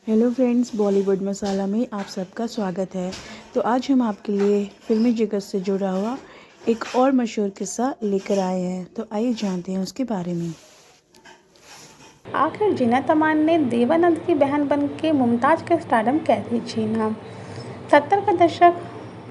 Hello friends, Bollywood मसाला में आप सबका स्वागत है। तो आज हम आपके लिए फिल्मी जगत से जुड़ा हुआ एक और मशहूर किस्सा लेकर आए हैं। तो आइए जानते हैं उसके बारे में। आखिर जीनत अमान ने देवानंद की बहन बनके मुमताज़ का स्टारडम कैसे छीना। 70 का दशक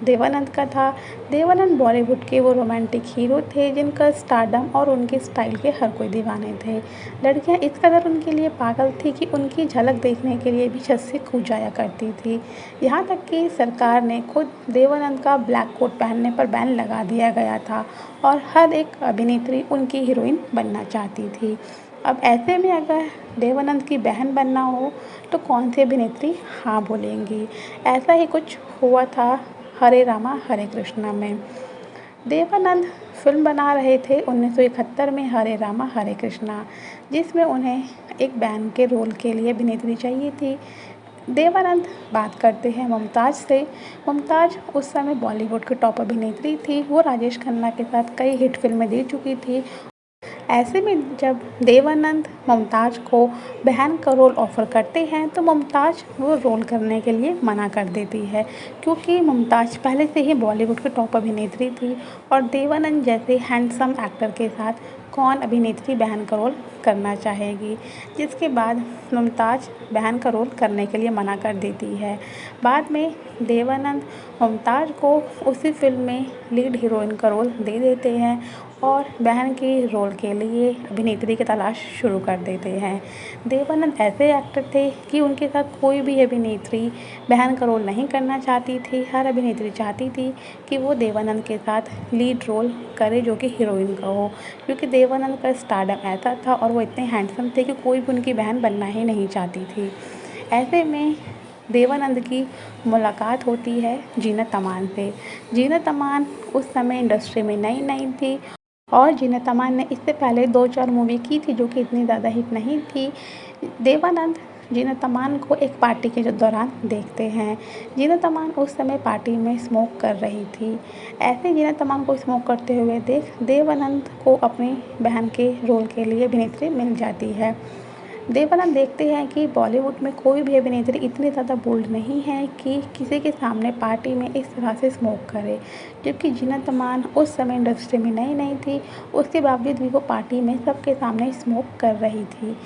देवानंद का था। देवानंद बॉलीवुड के वो रोमांटिक हीरो थे जिनका स्टारडम और उनके स्टाइल के हर कोई दीवाने थे। लड़कियां इस कदर उनके लिए पागल थी कि उनकी झलक देखने के लिए भी छत से कूद जाया करती थी। यहाँ तक कि सरकार ने खुद देवानंद का ब्लैक कोट पहनने पर बैन लगा दिया गया था और हर एक अभिनेत्री उनकी हीरोइन बनना चाहती थी। अब ऐसे में अगर देवानंद की बहन बनना हो तो कौन सी अभिनेत्री हाँ बोलेंगी। ऐसा ही कुछ हुआ था हरे रामा हरे कृष्णा में। देवानंद फिल्म बना रहे थे 1971 में हरे रामा हरे कृष्णा, जिसमें उन्हें एक बहन के रोल के लिए अभिनेत्री चाहिए थी। देवानंद बात करते हैं मुमताज़ से। मुमताज़ उस समय बॉलीवुड की टॉप अभिनेत्री थी। वो राजेश खन्ना के साथ कई हिट फिल्में दे चुकी थी। ऐसे में जब देवानंद मुमताज़ को बहन का रोल ऑफ़र करते हैं तो मुमताज़ वो रोल करने के लिए मना कर देती है, क्योंकि मुमताज़ पहले से ही बॉलीवुड की टॉप अभिनेत्री थी और देवानंद जैसे हैंडसम एक्टर के साथ कौन अभिनेत्री बहन का रोल करना चाहेगी। जिसके बाद मुमताज़ बहन का रोल करने के लिए मना कर देती है। बाद में देवानंद मुमताज़ को उसी फिल्म में लीड हीरोइन का रोल दे देते हैं और बहन के रोल के लिए अभिनेत्री की तलाश शुरू कर देते हैं। देवानंद ऐसे एक्टर थे कि उनके साथ कोई भी अभिनेत्री बहन का रोल नहीं करना चाहती थी। हर अभिनेत्री चाहती थी कि वो देवानंद के साथ लीड रोल करे जो कि हीरोइन का हो, क्योंकि देवानंद का स्टारडम ऐसा था और वो इतने हैंडसम थे कि कोई भी उनकी बहन बनना ही नहीं चाहती थी। ऐसे में देवानंद की मुलाकात होती है जीनत अमान से। जीनत अमान उस समय इंडस्ट्री में नई नई थी और जीनत अमान ने इससे पहले 2-4 मूवी की थी जो कि इतनी ज़्यादा हिट नहीं थी। देवानंद जीनत अमान को एक पार्टी के दौरान देखते हैं। जीनत अमान उस समय पार्टी में स्मोक कर रही थी। ऐसे जीनत अमान को स्मोक करते हुए देख देवानंद को अपनी बहन के रोल के लिए अभिनेत्री मिल जाती है। देवानंद देखते हैं कि बॉलीवुड में कोई भी अभिनेत्री इतनी ज़्यादा बोल्ड नहीं है कि किसी के सामने पार्टी में इस तरह से स्मोक करे, जबकि जीनत अमान उस समय इंडस्ट्री में नई नई थी। उसके बावजूद भी वो पार्टी में सबके सामने स्मोक कर रही थी।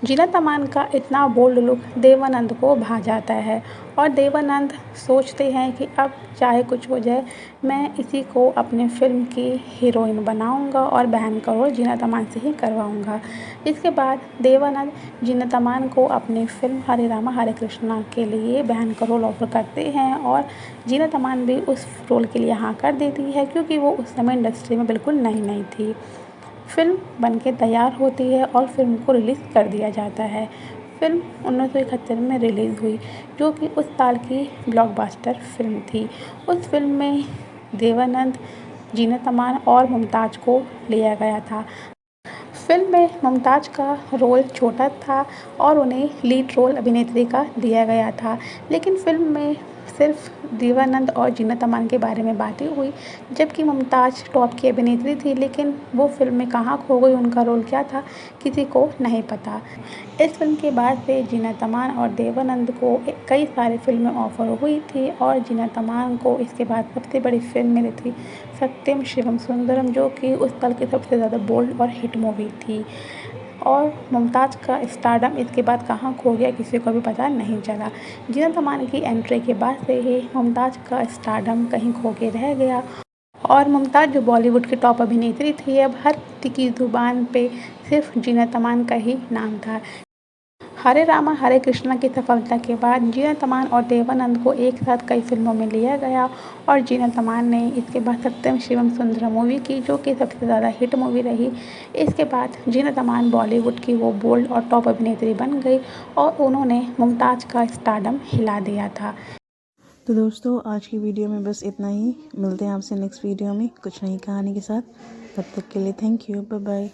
जीनत अमान का इतना बोल्ड लुक देवानंद को भा जाता है और देवानंद सोचते हैं कि अब चाहे कुछ हो जाए, मैं इसी को अपने फिल्म की हीरोइन बनाऊंगा और बहन का रोल जीनत अमान से ही करवाऊंगा। इसके बाद देवानंद जीनत अमान को अपनी फिल्म हरे रामा हरे कृष्णा के लिए बहन का रोल ऑफर करते हैं और जीनत अमान भी उस रोल के लिए हाँ कर देती है, क्योंकि वो उस समय इंडस्ट्री में बिल्कुल नई नई थी। फिल्म बनके तैयार होती है और फिल्म को रिलीज़ कर दिया जाता है। फिल्म 1971 में रिलीज़ हुई, जो कि उस साल की ब्लॉकबस्टर फिल्म थी। उस फिल्म में देवानंद, जीनत अमान और मुमताज़ को लिया गया था। फिल्म में मुमताज़ का रोल छोटा था और उन्हें लीड रोल अभिनेत्री का दिया गया था, लेकिन फिल्म में सिर्फ देवानंद और जीनत अमान के बारे में बातें हुई, जबकि मुमताज़ टॉप की अभिनेत्री थी, लेकिन वो फिल्म में कहाँ खो गई, उनका रोल क्या था, किसी को नहीं पता। इस फिल्म के बाद से जीनत अमान और देवानंद को कई सारी फिल्में ऑफर हुई थी और जीनत अमान को इसके बाद सबसे बड़ी फिल्म मिली थी सत्यम शिवम सुंदरम, जो कि उस साल की सबसे ज़्यादा बोल्ड और हिट मूवी थी। और मुमताज़ का स्टारडम इसके बाद कहाँ खो गया, किसी को भी पता नहीं चला। जीनत अमान की एंट्री के बाद से ही मुमताज़ का स्टारडम कहीं खो के रह गया और मुमताज़ जो बॉलीवुड की टॉप अभिनेत्री थी, अब हर किसी की ज़ुबान पे सिर्फ जीनत अमान का ही नाम था। हरे रामा हरे कृष्णा की सफलता के बाद जीनत अमान और देवानंद को एक साथ कई फिल्मों में लिया गया और जीनत अमान ने इसके बाद सत्यम शिवम सुंदरम मूवी की, जो कि सबसे ज़्यादा हिट मूवी रही। इसके बाद जीनत अमान बॉलीवुड की वो बोल्ड और टॉप अभिनेत्री बन गई और उन्होंने मुमताज़ का स्टारडम हिला दिया था। तो दोस्तों, आज की वीडियो में बस इतना ही। मिलते हैं आपसे नेक्स्ट वीडियो में कुछ नई कहानी के साथ। तब तक के लिए थैंक यू, बाय बाय।